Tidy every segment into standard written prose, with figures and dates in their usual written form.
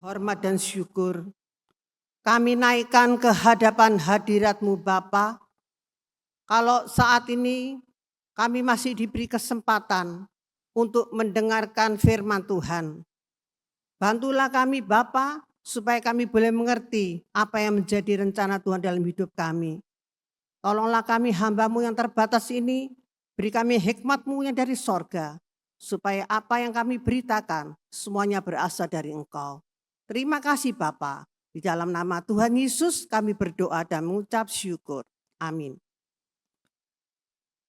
Hormat dan syukur kami naikkan ke hadapan hadirat-Mu Bapa. Kalau saat ini kami masih diberi kesempatan untuk mendengarkan firman Tuhan. Bantulah kami Bapa supaya kami boleh mengerti apa yang menjadi rencana Tuhan dalam hidup kami. Tolonglah kami hamba-Mu yang terbatas ini, beri kami hikmat-Mu yang dari sorga, supaya apa yang kami beritakan semuanya berasal dari Engkau. Terima kasih Bapa. Di dalam nama Tuhan Yesus kami berdoa dan mengucap syukur. Amin.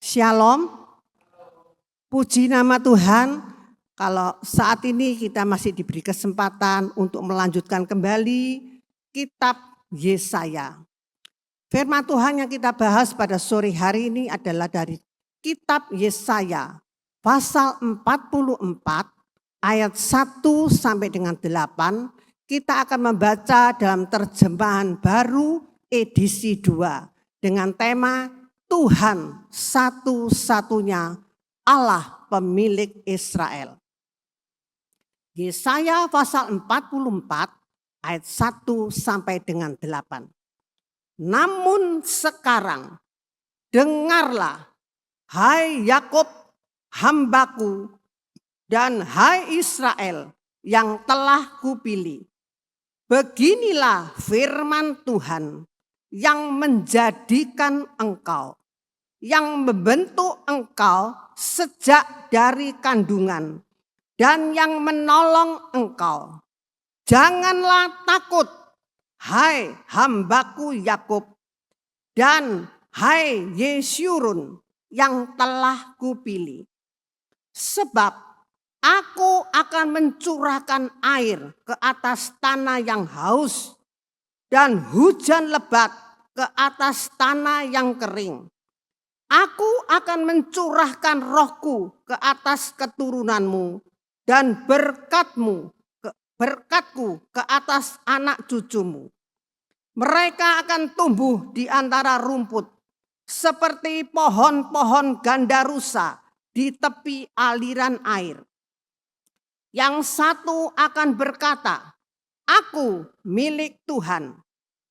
Shalom. Puji nama Tuhan. Kalau saat ini kita masih diberi kesempatan untuk melanjutkan kembali kitab Yesaya. Firman Tuhan yang kita bahas pada sore hari ini adalah dari kitab Yesaya pasal 44 ayat 1 sampai dengan 8. Kita akan membaca dalam terjemahan baru edisi 2 dengan tema Tuhan satu-satunya Allah pemilik Israel. Yesaya pasal 44 ayat 1 sampai dengan 8. Namun sekarang dengarlah, hai Yakub hambaku dan hai Israel yang telah kupilih. Beginilah firman Tuhan yang menjadikan engkau, yang membentuk engkau sejak dari kandungan dan yang menolong engkau. Janganlah takut, hai hambaku Yakub dan hai Yesyurun yang telah kupilih. Sebab aku akan mencurahkan air ke atas tanah yang haus dan hujan lebat ke atas tanah yang kering. Aku akan mencurahkan rohku ke atas keturunanmu dan berkatku ke atas anak cucumu. Mereka akan tumbuh di antara rumput seperti pohon-pohon gandarusa di tepi aliran air. Yang satu akan berkata, aku milik Tuhan.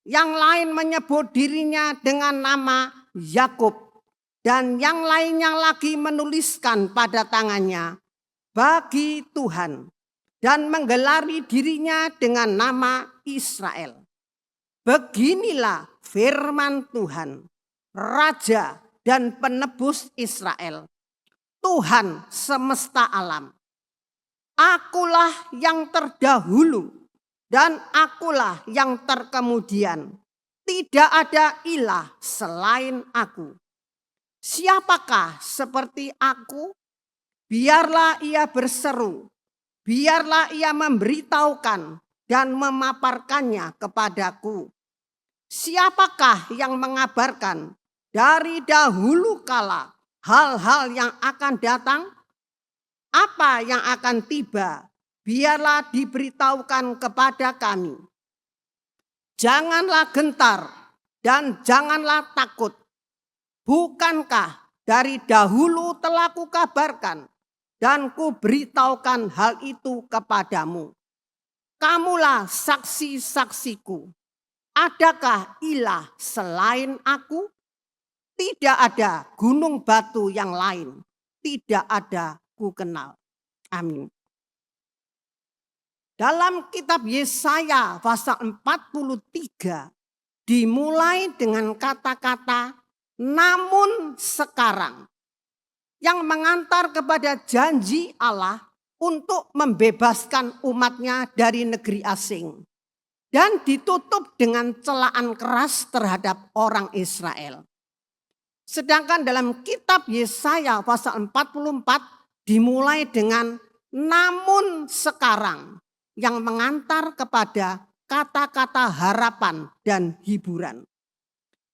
Yang lain menyebut dirinya dengan nama Yakub. Dan yang lainnya lagi menuliskan pada tangannya, bagi Tuhan. Dan menggelari dirinya dengan nama Israel. Beginilah firman Tuhan, Raja dan penebus Israel, Tuhan semesta alam. Akulah yang terdahulu dan akulah yang terkemudian. Tidak ada ilah selain aku. Siapakah seperti aku? Biarlah ia berseru, biarlah ia memberitahukan dan memaparkannya kepadaku. Siapakah yang mengabarkan dari dahulu kala hal-hal yang akan datang? Apa yang akan tiba, biarlah diberitahukan kepada kami. Janganlah gentar dan janganlah takut. Bukankah dari dahulu telah kukabarkan dan kuberitahukan hal itu kepadamu? Kamulah saksi-saksiku. Adakah ilah selain aku? Tidak ada gunung batu yang lain. Tidak ada ku kenal. Amin. Dalam kitab Yesaya pasal 43 dimulai dengan kata-kata namun sekarang yang mengantar kepada janji Allah untuk membebaskan umatnya dari negeri asing dan ditutup dengan celaan keras terhadap orang Israel. Sedangkan dalam kitab Yesaya pasal 44 dimulai dengan namun sekarang yang mengantar kepada kata-kata harapan dan hiburan.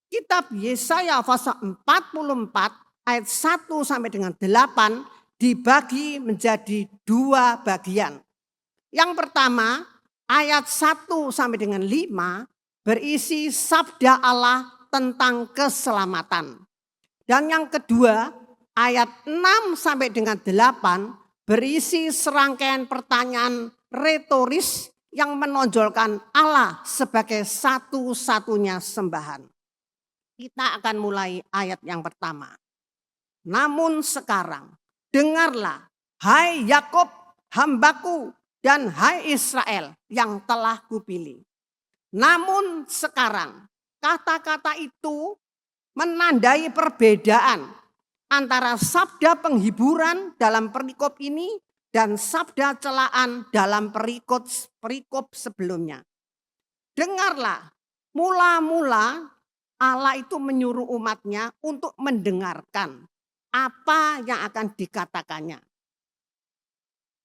Kitab Yesaya pasal 44 ayat 1 sampai dengan 8 dibagi menjadi 2 bagian. Yang pertama ayat 1 sampai dengan 5 berisi sabda Allah tentang keselamatan. Dan yang kedua ayat 6 sampai dengan 8 berisi serangkaian pertanyaan retoris yang menonjolkan Allah sebagai satu-satunya sembahan. Kita akan mulai ayat yang pertama. Namun sekarang, dengarlah, hai Yakub, hambaku, dan hai Israel yang telah kupilih. Namun sekarang, kata-kata itu menandai perbedaan antara sabda penghiburan dalam perikop ini dan sabda celaan dalam perikop sebelumnya. Dengarlah, mula-mula Allah itu menyuruh umatnya untuk mendengarkan apa yang akan dikatakannya.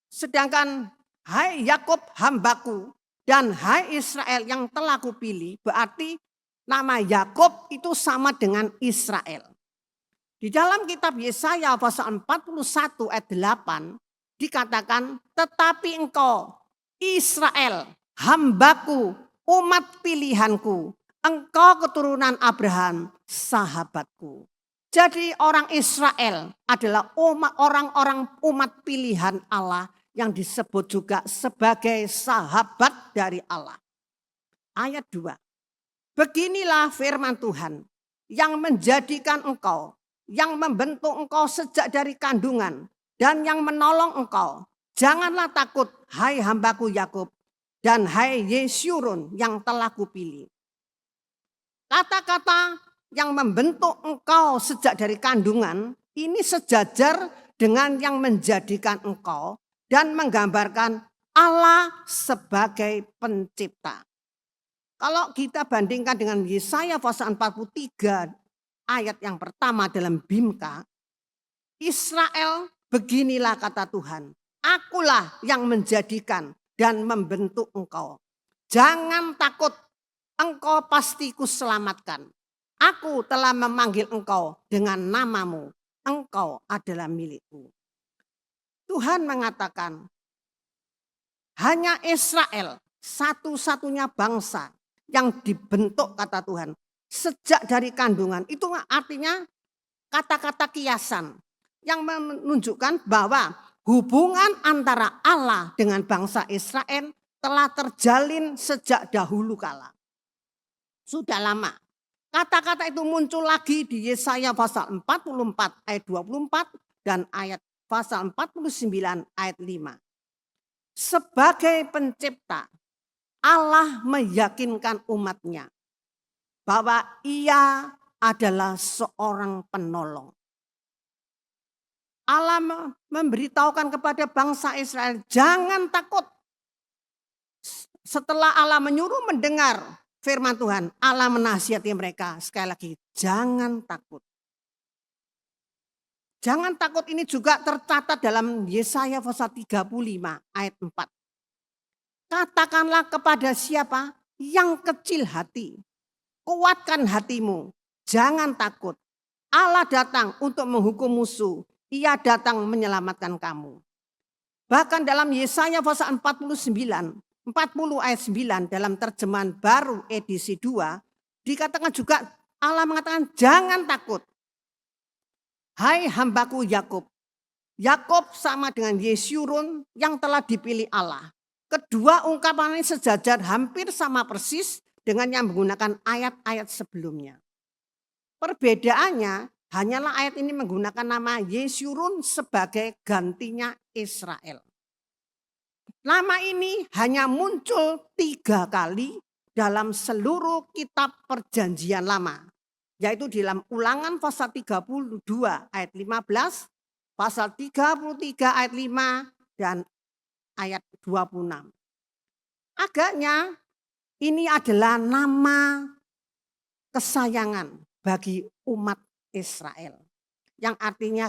Sedangkan hai Yakub hambaku dan hai Israel yang telah kupilih, berarti nama Yakub itu sama dengan Israel. Di dalam kitab Yesaya pasal 41 ayat 8 dikatakan, tetapi engkau Israel hambaku, umat pilihanku, engkau keturunan Abraham, sahabatku. Jadi orang Israel adalah orang-orang umat pilihan Allah yang disebut juga sebagai sahabat dari Allah. Ayat 2. Beginilah firman Tuhan yang menjadikan engkau, yang membentuk engkau sejak dari kandungan, dan yang menolong engkau. Janganlah takut, hai hambaku Yakub, dan hai Yesyurun yang telah kupilih. Kata-kata yang membentuk engkau sejak dari kandungan, ini sejajar dengan yang menjadikan engkau dan menggambarkan Allah sebagai pencipta. Kalau kita bandingkan dengan Yesaya pasal 43 ayat yang pertama dalam Bimka, Israel beginilah kata Tuhan, akulah yang menjadikan dan membentuk engkau. Jangan takut, engkau pasti kuselamatkan. Aku telah memanggil engkau dengan namamu, engkau adalah milikku. Tuhan mengatakan, hanya Israel satu-satunya bangsa yang dibentuk kata Tuhan sejak dari kandungan. Itu artinya kata-kata kiasan yang menunjukkan bahwa hubungan antara Allah dengan bangsa Israel telah terjalin sejak dahulu kala. Sudah lama. Kata-kata itu muncul lagi di Yesaya pasal 44 ayat 24 dan ayat pasal 49 ayat 5. Sebagai pencipta, Allah meyakinkan umatnya bahwa ia adalah seorang penolong. Allah memberitahukan kepada bangsa Israel, jangan takut. Setelah Allah menyuruh mendengar firman Tuhan, Allah menasihati mereka. Sekali lagi, jangan takut. Jangan takut ini juga tercatat dalam Yesaya pasal 35 ayat 4. Katakanlah kepada siapa yang kecil hati, kuatkan hatimu, jangan takut. Allah datang untuk menghukum musuh, ia datang menyelamatkan kamu. Bahkan dalam Yesaya pasal 40 ayat 9 dalam terjemahan baru edisi 2, dikatakan juga Allah mengatakan jangan takut. Hai hambaku Yakub. Yakub sama dengan Yesyurun yang telah dipilih Allah. Kedua ungkapan ini sejajar hampir sama persis dengan yang menggunakan ayat-ayat sebelumnya. Perbedaannya hanyalah ayat ini menggunakan nama Yesyurun sebagai gantinya Israel. Nama ini hanya muncul 3 kali dalam seluruh kitab perjanjian lama. Yaitu di dalam Ulangan pasal 32 ayat 15, pasal 33 ayat 5, dan ayat 26. Agaknya ini adalah nama kesayangan bagi umat Israel. Yang artinya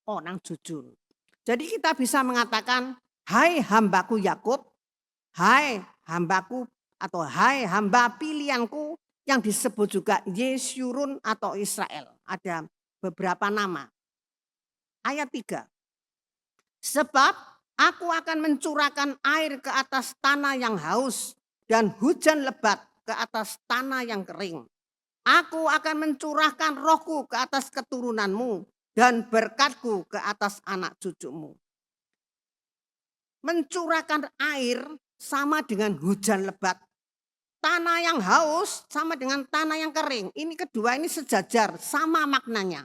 orang jujur. Jadi kita bisa mengatakan, hai hambaku Yakub, hai hambaku atau hai hamba pilihanku, yang disebut juga Yesyurun atau Israel. Ada beberapa nama. Ayat 3. Sebab aku akan mencurahkan air ke atas tanah yang haus dan hujan lebat ke atas tanah yang kering. Aku akan mencurahkan rohku ke atas keturunanmu dan berkatku ke atas anak cucumu. Mencurahkan air sama dengan hujan lebat. Tanah yang haus sama dengan tanah yang kering. Ini kedua ini sejajar, sama maknanya.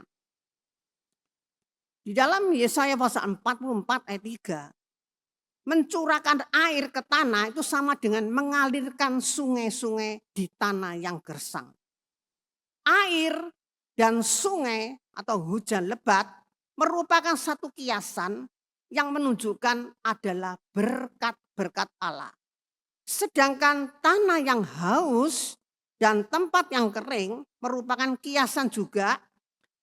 Di dalam Yesaya pasal 44 ayat 3, mencurahkan air ke tanah itu sama dengan mengalirkan sungai-sungai di tanah yang gersang. Air dan sungai atau hujan lebat merupakan satu kiasan yang menunjukkan adalah berkat-berkat Allah. Sedangkan tanah yang haus dan tempat yang kering merupakan kiasan juga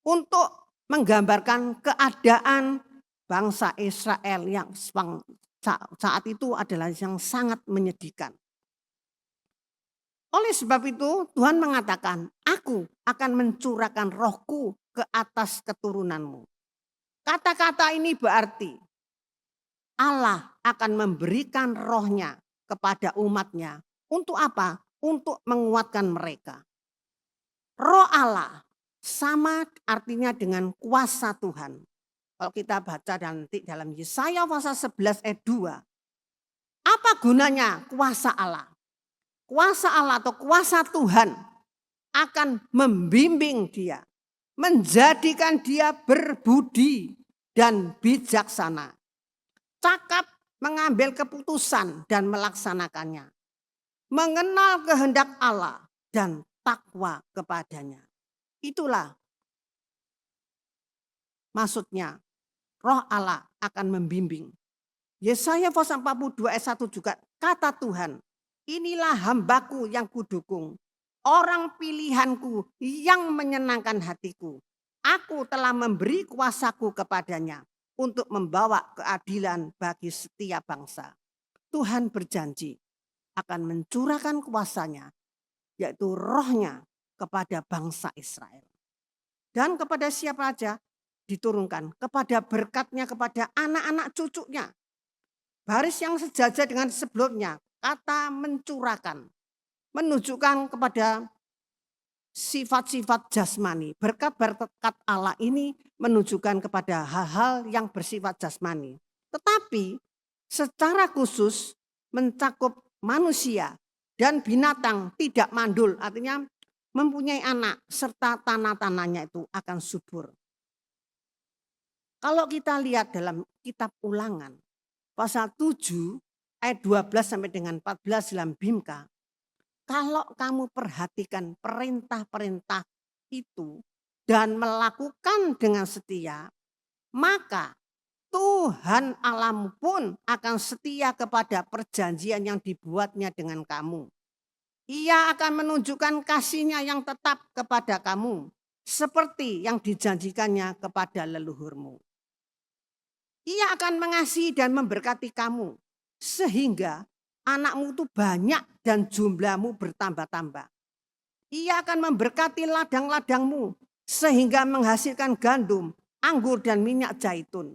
untuk menggambarkan keadaan bangsa Israel yang saat itu adalah yang sangat menyedihkan. Oleh sebab itu Tuhan mengatakan, aku akan mencurahkan rohku ke atas keturunanmu. Kata-kata ini berarti Allah akan memberikan rohnya kepada umatnya. Untuk apa? Untuk menguatkan mereka. Roh Allah sama artinya dengan kuasa Tuhan. Kalau kita baca nanti dalam Yesaya pasal 11 ayat 2. Apa gunanya kuasa Allah? Kuasa Allah atau kuasa Tuhan akan membimbing dia. Menjadikan dia berbudi dan bijaksana. Cakap mengambil keputusan dan melaksanakannya. Mengenal kehendak Allah dan takwa kepadanya. Itulah maksudnya roh Allah akan membimbing. Yesaya pasal 42 ayat 1 juga kata Tuhan, inilah hambaku yang kudukung, orang pilihanku yang menyenangkan hatiku. Aku telah memberi kuasaku kepadanya untuk membawa keadilan bagi setiap bangsa. Tuhan berjanji akan mencurahkan kuasanya, yaitu rohnya kepada bangsa Israel. Dan kepada siapa saja diturunkan, kepada berkatnya kepada anak-anak cucunya. Baris yang sejajar dengan sebelumnya, kata mencurahkan, menunjukkan kepada sifat-sifat jasmani. Berkat-berkat Allah ini menunjukkan kepada hal-hal yang bersifat jasmani. Tetapi secara khusus mencakup manusia dan binatang tidak mandul, artinya mempunyai anak serta tanah-tanahnya itu akan subur. Kalau kita lihat dalam kitab Ulangan pasal 7 ayat 12 sampai dengan 14 dalam Bimka, kalau kamu perhatikan perintah-perintah itu dan melakukan dengan setia, maka Tuhan Allahmu pun akan setia kepada perjanjian yang dibuatnya dengan kamu. Ia akan menunjukkan kasih-Nya yang tetap kepada kamu, seperti yang dijanjikannya kepada leluhurmu. Ia akan mengasihi dan memberkati kamu, sehingga anakmu itu banyak dan jumlahmu bertambah-tambah. Ia akan memberkati ladang-ladangmu, sehingga menghasilkan gandum, anggur dan minyak zaitun.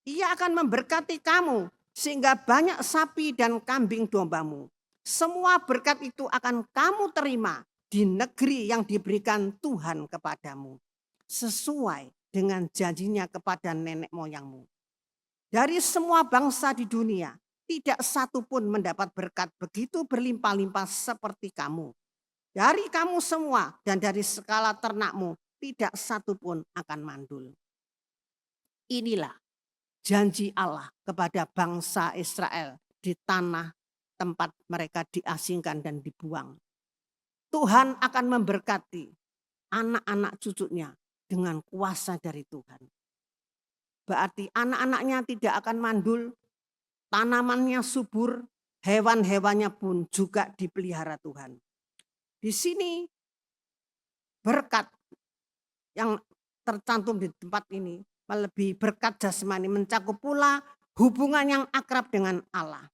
Ia akan memberkati kamu, sehingga banyak sapi dan kambing dombamu. Semua berkat itu akan kamu terima di negeri yang diberikan Tuhan kepadamu, sesuai dengan janjinya kepada nenek moyangmu. Dari semua bangsa di dunia, tidak satu pun mendapat berkat begitu berlimpah-limpah seperti kamu. Dari kamu semua dan dari segala ternakmu, tidak satu pun akan mandul. Inilah janji Allah kepada bangsa Israel di tanah tempat mereka diasingkan dan dibuang. Tuhan akan memberkati anak-anak cucunya dengan kuasa dari Tuhan. Berarti anak-anaknya tidak akan mandul, tanamannya subur, hewan-hewannya pun juga dipelihara Tuhan. Di sini berkat yang tercantum di tempat ini melebihi berkat jasmani, mencakup pula hubungan yang akrab dengan Allah.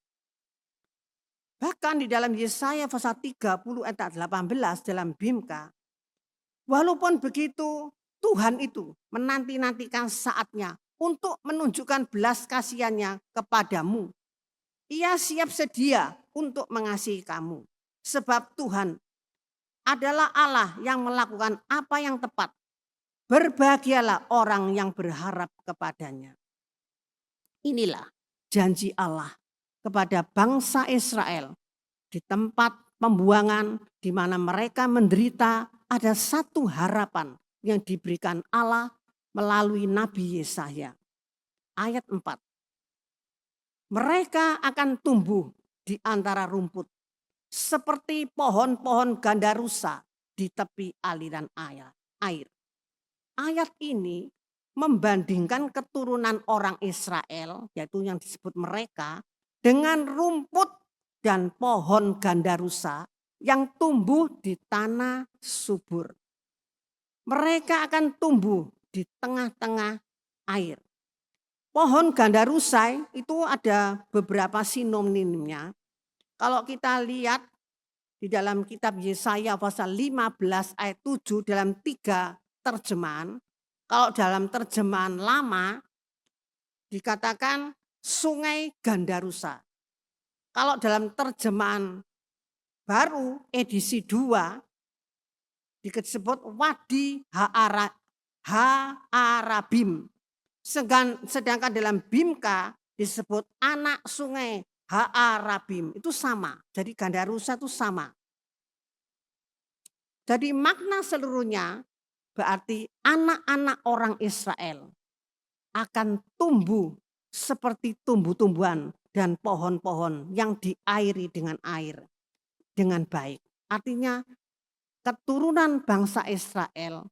Bahkan di dalam Yesaya pasal 30 ayat 18 dalam Bimka, walaupun begitu Tuhan itu menanti-nantikan saatnya untuk menunjukkan belas kasihannya kepadamu. Ia siap sedia untuk mengasihi kamu. Sebab Tuhan adalah Allah yang melakukan apa yang tepat. Berbahagialah orang yang berharap kepadanya. Inilah janji Allah kepada bangsa Israel di tempat pembuangan di mana mereka menderita, ada satu harapan yang diberikan Allah melalui Nabi Yesaya. Ayat 4. Mereka akan tumbuh di antara rumput seperti pohon-pohon gandarusa di tepi aliran air. Ayat ini membandingkan keturunan orang Israel, yaitu yang disebut mereka, dengan rumput dan pohon gandarusa yang tumbuh di tanah subur. Mereka akan tumbuh di tengah-tengah air. Pohon gandarusa itu ada beberapa sinonimnya. Kalau kita lihat di dalam kitab Yesaya pasal 15 ayat 7 dalam 3 terjemahan, kalau dalam terjemahan lama dikatakan sungai gandarusa. Kalau dalam terjemahan baru edisi 2 disebut Wadi Ha'arabim. Sedangkan dalam Bimka disebut anak sungai Ha'arabim. Itu sama. Jadi gandarusa itu sama. Jadi makna seluruhnya berarti anak-anak orang Israel akan tumbuh seperti tumbuh-tumbuhan dan pohon-pohon yang diairi dengan air dengan baik. Artinya keturunan bangsa Israel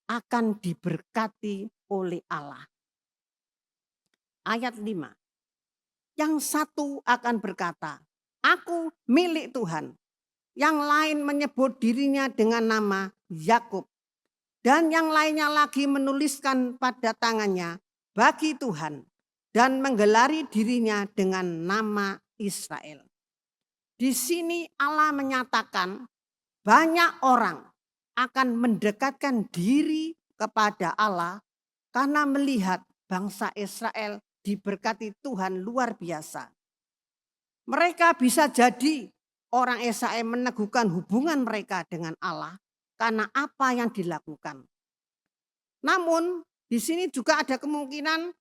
akan diberkati oleh Allah. Ayat 5. Yang satu akan berkata, aku milik Tuhan. Yang lain menyebut dirinya dengan nama Yakub. Dan yang lainnya lagi menuliskan pada tangannya bagi Tuhan. Dan menggelari dirinya dengan nama Israel. Di sini Allah menyatakan banyak orang akan mendekatkan diri kepada Allah karena melihat bangsa Israel diberkati Tuhan luar biasa. Mereka bisa jadi orang Israel meneguhkan hubungan mereka dengan Allah karena apa yang dilakukan. Namun di sini juga ada kemungkinan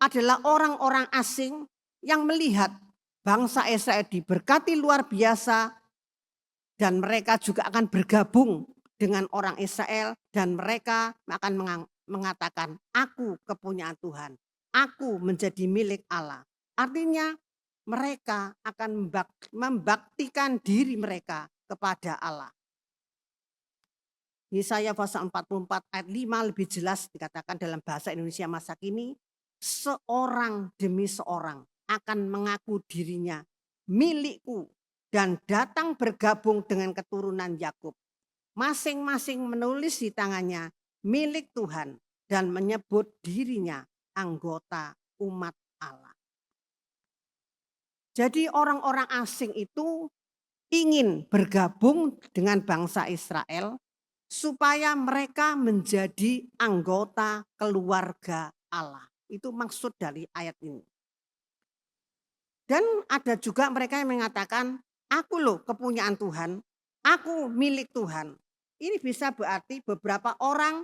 adalah orang-orang asing yang melihat bangsa Israel diberkati luar biasa dan mereka juga akan bergabung dengan orang Israel dan mereka akan mengatakan, aku kepunyaan Tuhan, aku menjadi milik Allah. Artinya mereka akan membaktikan diri mereka kepada Allah. Yesaya pasal 44 ayat 5 lebih jelas dikatakan dalam bahasa Indonesia masa kini, seorang demi seorang akan mengaku dirinya milikku dan datang bergabung dengan keturunan Yakub. Masing-masing menulis di tangannya milik Tuhan dan menyebut dirinya anggota umat Allah. Jadi orang-orang asing itu ingin bergabung dengan bangsa Israel supaya mereka menjadi anggota keluarga Allah. Itu maksud dari ayat ini. Dan ada juga mereka yang mengatakan, aku loh kepunyaan Tuhan, aku milik Tuhan. Ini bisa berarti beberapa orang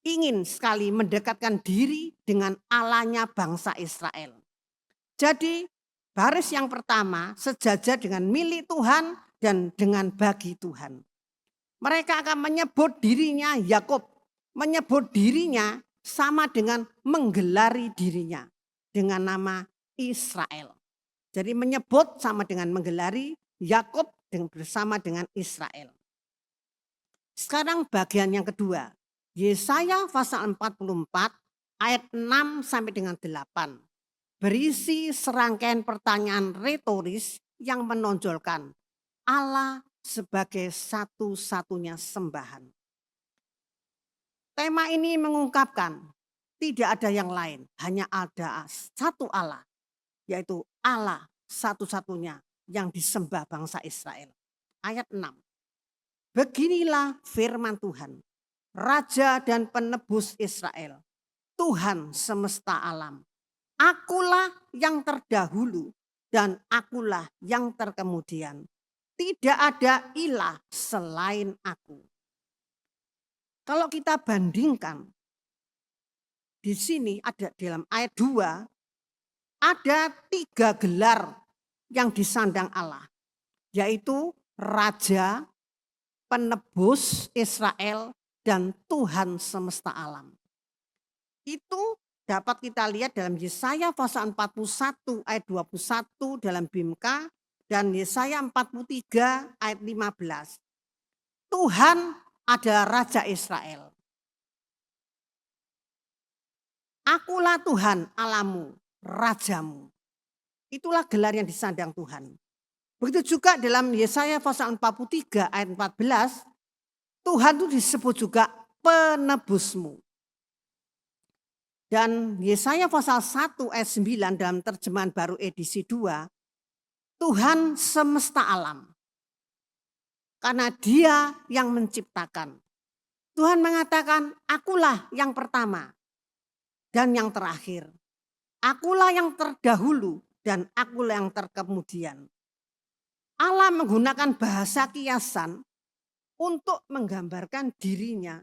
ingin sekali mendekatkan diri dengan Allahnya bangsa Israel. Jadi baris yang pertama sejajar dengan milik Tuhan dan dengan bagi Tuhan. Mereka akan menyebut dirinya Yakub, menyebut dirinya sama dengan menggelari dirinya dengan nama Israel. Jadi menyebut sama dengan menggelari Yakub bersama dengan Israel. Sekarang bagian yang kedua. Yesaya pasal 44 ayat 6 sampai dengan 8. Berisi serangkaian pertanyaan retoris yang menonjolkan Allah sebagai satu-satunya sembahan. Tema ini mengungkapkan tidak ada yang lain, hanya ada satu Allah, yaitu Allah satu-satunya yang disembah bangsa Israel. Ayat 6. Beginilah firman Tuhan, Raja dan penebus Israel, Tuhan semesta alam. Akulah yang terdahulu dan akulah yang terkemudian. Tidak ada ilah selain aku. Kalau kita bandingkan, di sini ada dalam ayat 2, Ada 3 gelar yang disandang Allah, yaitu Raja, Penebus Israel, dan Tuhan semesta alam. Itu dapat kita lihat dalam Yesaya pasal 41 ayat 21 dalam BIMK dan Yesaya 43 ayat 15. Tuhan adalah Raja Israel. Akulah Tuhan Allahmu, Rajamu. Itulah gelar yang disandang Tuhan. Begitu juga dalam Yesaya pasal 43 ayat 14, Tuhan itu disebut juga penebusmu. Dan Yesaya pasal 1 ayat 9 dalam terjemahan baru edisi 2, Tuhan semesta alam. Karena Dia yang menciptakan. Tuhan mengatakan, akulah yang pertama dan yang terakhir. Akulah yang terdahulu dan akulah yang terkemudian. Allah menggunakan bahasa kiasan untuk menggambarkan dirinya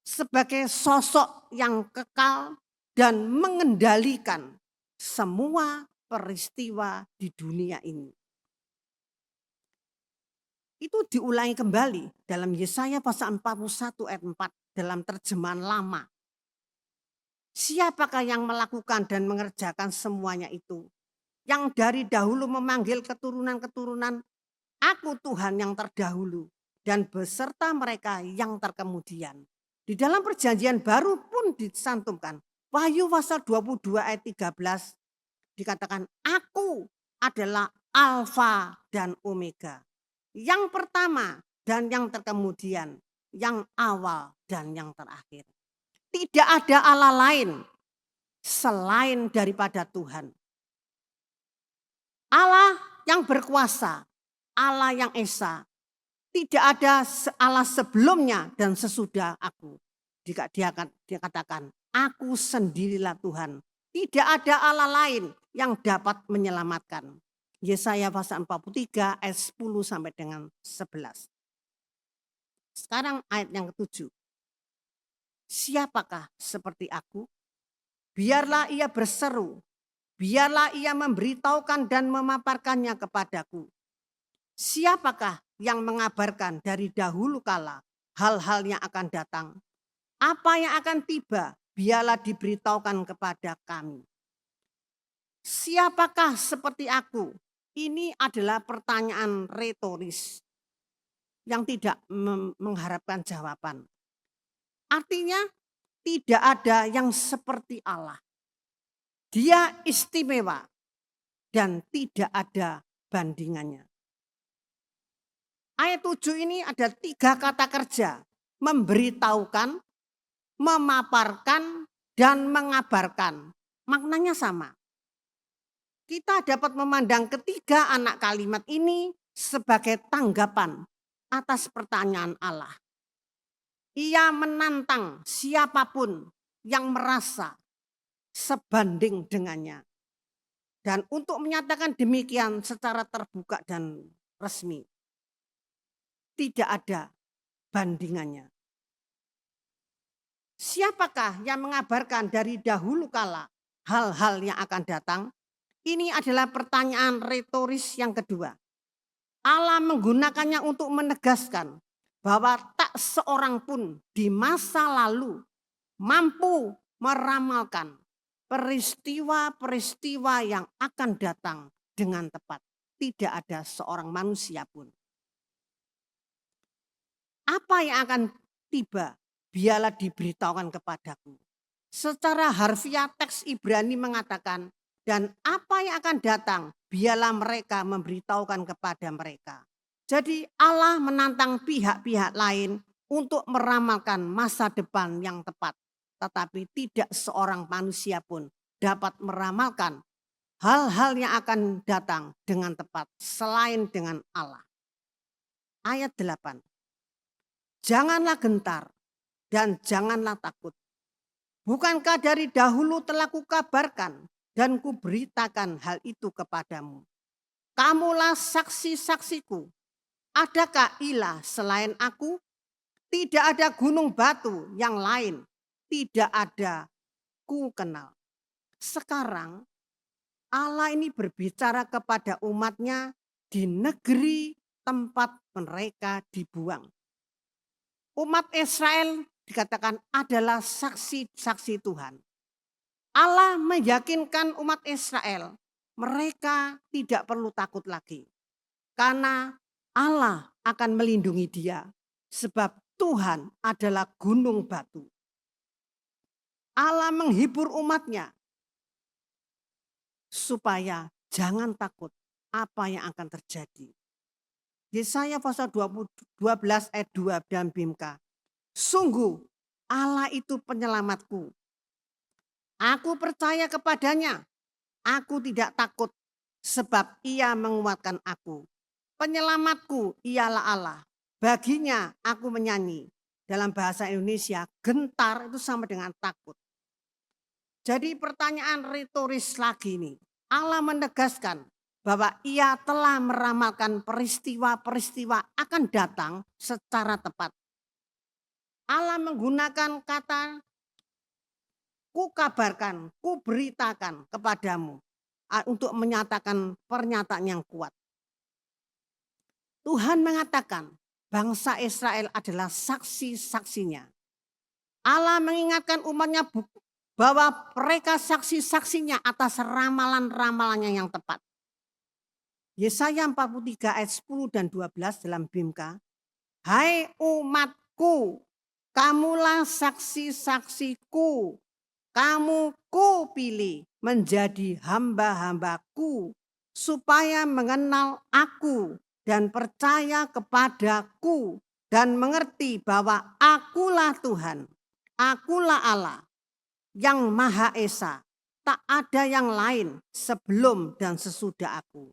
sebagai sosok yang kekal dan mengendalikan semua peristiwa di dunia ini. Itu diulangi kembali dalam Yesaya pasal 41 ayat 4 dalam terjemahan lama. Siapakah yang melakukan dan mengerjakan semuanya itu? Yang dari dahulu memanggil keturunan-keturunan, aku Tuhan yang terdahulu dan beserta mereka yang terkemudian. Di dalam perjanjian baru pun disantumkan. Wahyu pasal 22 ayat 13 dikatakan, aku adalah Alfa dan Omega. Yang pertama dan yang terkemudian, yang awal dan yang terakhir. Tidak ada Allah lain selain daripada Tuhan. Allah yang berkuasa, Allah yang esa. Tidak ada Allah sebelumnya dan sesudah aku. Dia katakan, aku sendirilah Tuhan. Tidak ada Allah lain yang dapat menyelamatkan. Yesaya pasal 43 ayat 10 sampai dengan 11. Sekarang ayat yang ke-7. Siapakah seperti aku? Biarlah ia berseru, biarlah ia memberitahukan dan memaparkannya kepadaku. Siapakah yang mengabarkan dari dahulu kala hal-hal yang akan datang? Apa yang akan tiba, biarlah diberitahukan kepada kami. Siapakah seperti aku? Ini adalah pertanyaan retoris yang tidak mengharapkan jawaban. Artinya tidak ada yang seperti Allah. Dia istimewa dan tidak ada bandingannya. Ayat 7 ini ada 3 kata kerja. Memberitahukan, memaparkan, dan mengabarkan. Maknanya sama. Kita dapat memandang ketiga anak kalimat ini sebagai tanggapan atas pertanyaan Allah. Ia menantang siapapun yang merasa sebanding dengannya. Dan untuk menyatakan demikian secara terbuka dan resmi. Tidak ada bandingannya. Siapakah yang mengabarkan dari dahulu kala hal-hal yang akan datang? Ini adalah pertanyaan retoris yang kedua. Allah menggunakannya untuk menegaskan bahwa tak seorang pun di masa lalu mampu meramalkan peristiwa-peristiwa yang akan datang dengan tepat. Tidak ada seorang manusia pun. Apa yang akan tiba, biarlah diberitahukan kepadaku. Secara harfiah teks Ibrani mengatakan, dan apa yang akan datang, biarlah mereka memberitahukan kepada mereka. Jadi Allah menantang pihak-pihak lain untuk meramalkan masa depan yang tepat. Tetapi tidak seorang manusia pun dapat meramalkan hal-hal yang akan datang dengan tepat selain dengan Allah. Ayat 8. Janganlah gentar dan janganlah takut. Bukankah dari dahulu telah kukabarkan dan kuberitakan hal itu kepadamu? Kamulah saksi-saksiku. Adakah ilah selain aku? Tidak ada gunung batu yang lain. Tidak ada ku kenal. Sekarang Allah ini berbicara kepada umatnya di negeri tempat mereka dibuang. Umat Israel dikatakan adalah saksi-saksi Tuhan. Allah meyakinkan umat Israel, mereka tidak perlu takut lagi. Karena Allah akan melindungi dia, sebab Tuhan adalah gunung batu. Allah menghibur umatnya, supaya jangan takut apa yang akan terjadi. Yesaya pasal 12 ayat 2 dan Bimka. Sungguh Allah itu penyelamatku. Aku percaya kepadanya. Aku tidak takut sebab ia menguatkan aku. Penyelamatku ialah Allah. Baginya aku menyanyi. Dalam bahasa Indonesia, gentar itu sama dengan takut. Jadi pertanyaan retoris lagi nih. Allah menegaskan bahwa ia telah meramalkan peristiwa-peristiwa akan datang secara tepat. Allah menggunakan kata ku kabarkan, ku beritakan kepadamu untuk menyatakan pernyataan yang kuat. Tuhan mengatakan bangsa Israel adalah saksi-saksinya. Allah mengingatkan umatnya bahwa mereka saksi-saksinya atas ramalan-ramalannya yang tepat. Yesaya 43 ayat 10 dan 12 dalam Bimka. Hai umatku, kamulah saksi-saksiku. Kamu ku pilih menjadi hamba-hambaku supaya mengenal aku dan percaya kepadaku dan mengerti bahwa akulah Tuhan, akulah Allah yang Maha Esa. Tak ada yang lain sebelum dan sesudah aku.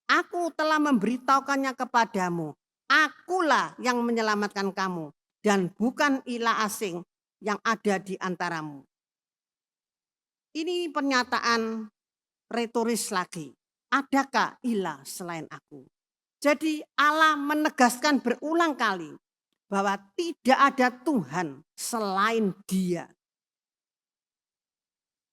Aku telah memberitahukannya kepadamu. Akulah yang menyelamatkan kamu dan bukan ilah asing yang ada di antaramu. Ini pernyataan retoris lagi. Adakah ilah selain aku? Jadi Allah menegaskan berulang kali bahwa tidak ada Tuhan selain Dia.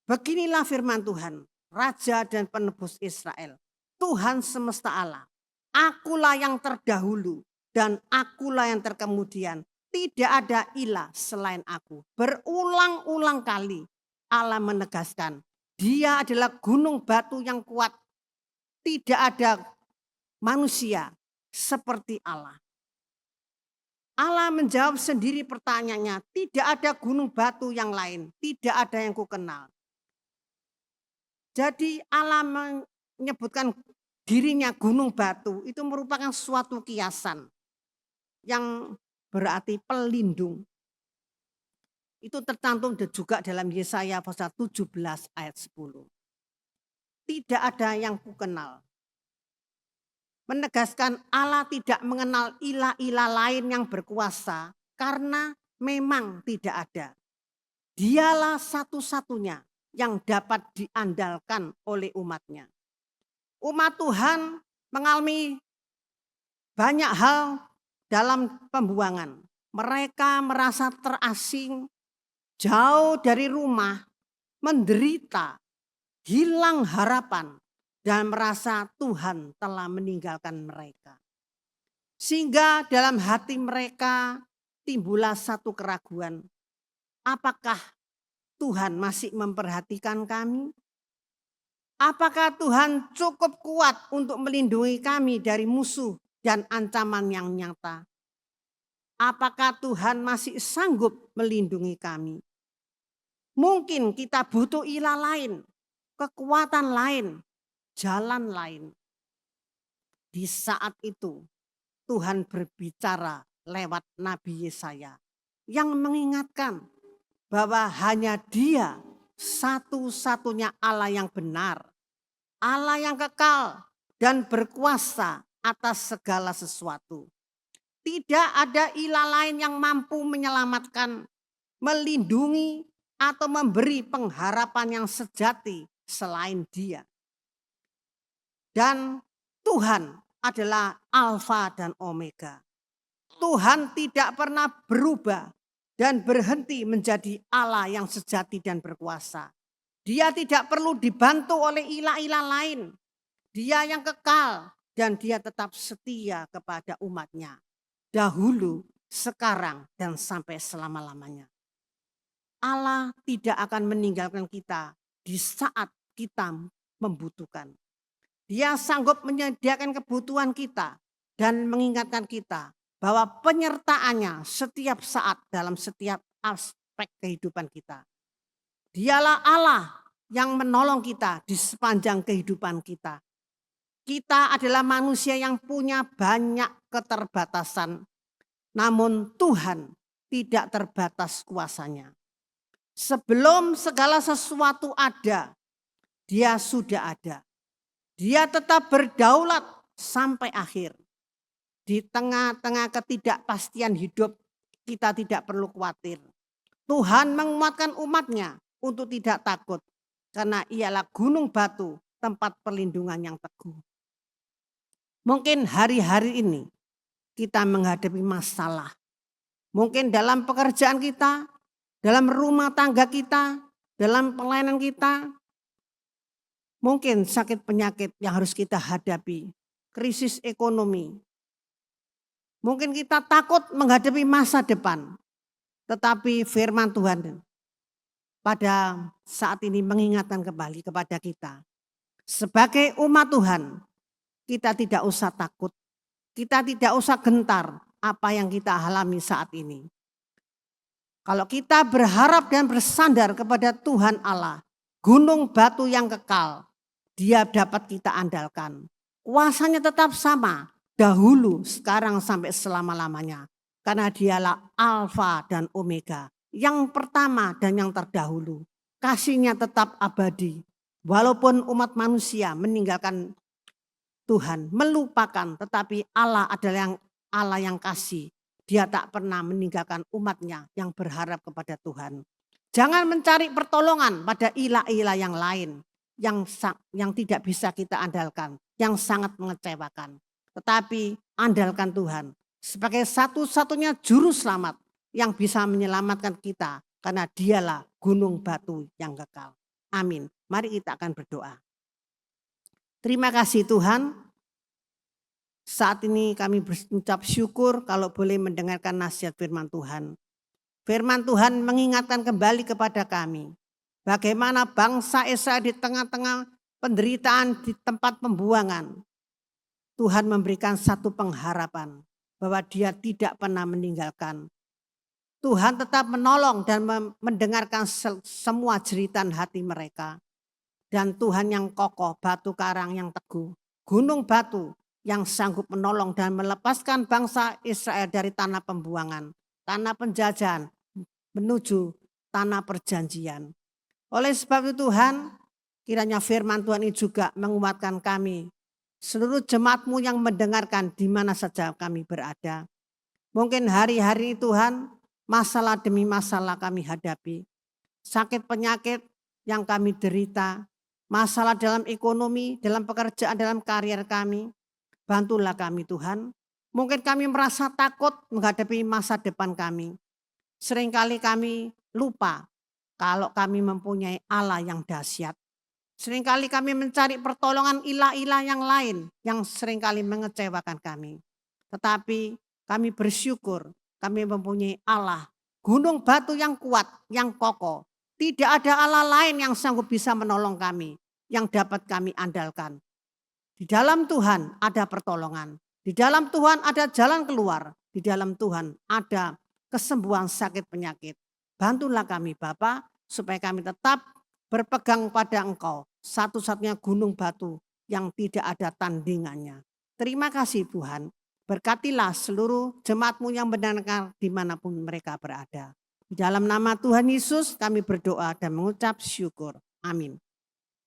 Beginilah firman Tuhan, Raja dan Penebus Israel, Tuhan semesta Allah. Akulah yang terdahulu dan akulah yang terkemudian. Tidak ada ilah selain aku. Berulang-ulang kali Allah menegaskan, dia adalah gunung batu yang kuat. Tidak ada manusia seperti Allah. Allah menjawab sendiri pertanyaannya, tidak ada gunung batu yang lain, tidak ada yang kukenal. Jadi Allah menyebutkan dirinya gunung batu, itu merupakan suatu kiasan yang berarti pelindung. Itu tercantum juga dalam Yesaya pasal 17 ayat 10. Tidak ada yang kukenal. Menegaskan Allah tidak mengenal ilah-ilah lain yang berkuasa karena memang tidak ada. Dialah satu-satunya yang dapat diandalkan oleh umatnya. Umat Tuhan mengalami banyak hal dalam pembuangan. Mereka merasa terasing, jauh dari rumah, menderita, hilang harapan, dan merasa Tuhan telah meninggalkan mereka. Sehingga dalam hati mereka timbullah satu keraguan. Apakah Tuhan masih memperhatikan kami? Apakah Tuhan cukup kuat untuk melindungi kami dari musuh dan ancaman yang nyata? Apakah Tuhan masih sanggup melindungi kami? Mungkin kita butuh ilah lain, kekuatan lain, jalan lain. Di saat itu Tuhan berbicara lewat Nabi Yesaya yang mengingatkan bahwa hanya Dia satu-satunya Allah yang benar, Allah yang kekal dan berkuasa atas segala sesuatu. Tidak ada ilah lain yang mampu menyelamatkan, melindungi, atau memberi pengharapan yang sejati selain Dia. Dan Tuhan adalah Alfa dan Omega. Tuhan tidak pernah berubah dan berhenti menjadi Allah yang sejati dan berkuasa. Dia tidak perlu dibantu oleh ilah-ilah lain. Dia yang kekal dan dia tetap setia kepada umatnya. Dahulu, sekarang, dan sampai selama-lamanya. Allah tidak akan meninggalkan kita di saat kita membutuhkan. Dia sanggup menyediakan kebutuhan kita dan mengingatkan kita bahwa penyertaannya setiap saat dalam setiap aspek kehidupan kita. Dialah Allah yang menolong kita di sepanjang kehidupan kita. Kita adalah manusia yang punya banyak keterbatasan, namun Tuhan tidak terbatas kuasanya. Sebelum segala sesuatu ada, Dia sudah ada. Dia tetap berdaulat sampai akhir. Di tengah-tengah ketidakpastian hidup, kita tidak perlu khawatir. Tuhan menguatkan umatnya untuk tidak takut, karena ialah gunung batu, tempat perlindungan yang teguh. Mungkin hari-hari ini kita menghadapi masalah. Mungkin dalam pekerjaan kita, dalam rumah tangga kita, dalam pelayanan kita, mungkin sakit penyakit yang harus kita hadapi, krisis ekonomi. Mungkin kita takut menghadapi masa depan, tetapi firman Tuhan pada saat ini mengingatkan kembali kepada kita. Sebagai umat Tuhan, kita tidak usah takut, kita tidak usah gentar apa yang kita alami saat ini. Kalau kita berharap dan bersandar kepada Tuhan Allah, gunung batu yang kekal, Dia dapat kita andalkan. Kuasanya tetap sama, dahulu, sekarang, sampai selama-lamanya. Karena Dialah Alfa dan Omega, yang pertama dan yang terdahulu. Kasih-Nya tetap abadi. Walaupun umat manusia meninggalkan Tuhan, melupakan, tetapi Allah adalah Allah yang kasih. Dia tak pernah meninggalkan umatnya yang berharap kepada Tuhan. Jangan mencari pertolongan pada ilah-ilah yang lain yang tidak bisa kita andalkan, yang sangat mengecewakan. Tetapi andalkan Tuhan sebagai satu-satunya juru selamat yang bisa menyelamatkan kita, karena Dialah gunung batu yang kekal. Amin. Mari kita akan berdoa. Terima kasih Tuhan. Saat ini kami berucap syukur kalau boleh mendengarkan nasihat firman Tuhan. Firman Tuhan mengingatkan kembali kepada kami bagaimana bangsa Israel di tengah-tengah penderitaan di tempat pembuangan. Tuhan memberikan satu pengharapan bahwa Dia tidak pernah meninggalkan. Tuhan tetap menolong dan mendengarkan semua jeritan hati mereka. Dan Tuhan yang kokoh, batu karang yang teguh, gunung batu yang sanggup menolong dan melepaskan bangsa Israel dari tanah pembuangan, tanah penjajahan, menuju tanah perjanjian. Oleh sebab itu Tuhan, kiranya firman Tuhan ini juga menguatkan kami, seluruh jemaat-Mu yang mendengarkan di mana saja kami berada. Mungkin hari-hari ini Tuhan, masalah demi masalah kami hadapi, sakit penyakit yang kami derita, masalah dalam ekonomi, dalam pekerjaan, dalam karier kami. Bantulah kami Tuhan. Mungkin kami merasa takut menghadapi masa depan kami. Seringkali kami lupa kalau kami mempunyai Allah yang dahsyat. Seringkali kami mencari pertolongan ilah-ilah yang lain yang seringkali mengecewakan kami. Tetapi kami bersyukur kami mempunyai Allah, gunung batu yang kuat, yang kokoh. Tidak ada Allah lain yang sanggup bisa menolong kami, yang dapat kami andalkan. Di dalam Tuhan ada pertolongan. Di dalam Tuhan ada jalan keluar. Di dalam Tuhan ada kesembuhan sakit penyakit. Bantulah kami Bapa supaya kami tetap berpegang pada Engkau. Satu-satunya gunung batu yang tidak ada tandingannya. Terima kasih Tuhan. Berkatilah seluruh jemaat-Mu yang mendengar dimanapun mereka berada. Di dalam nama Tuhan Yesus kami berdoa dan mengucap syukur. Amin.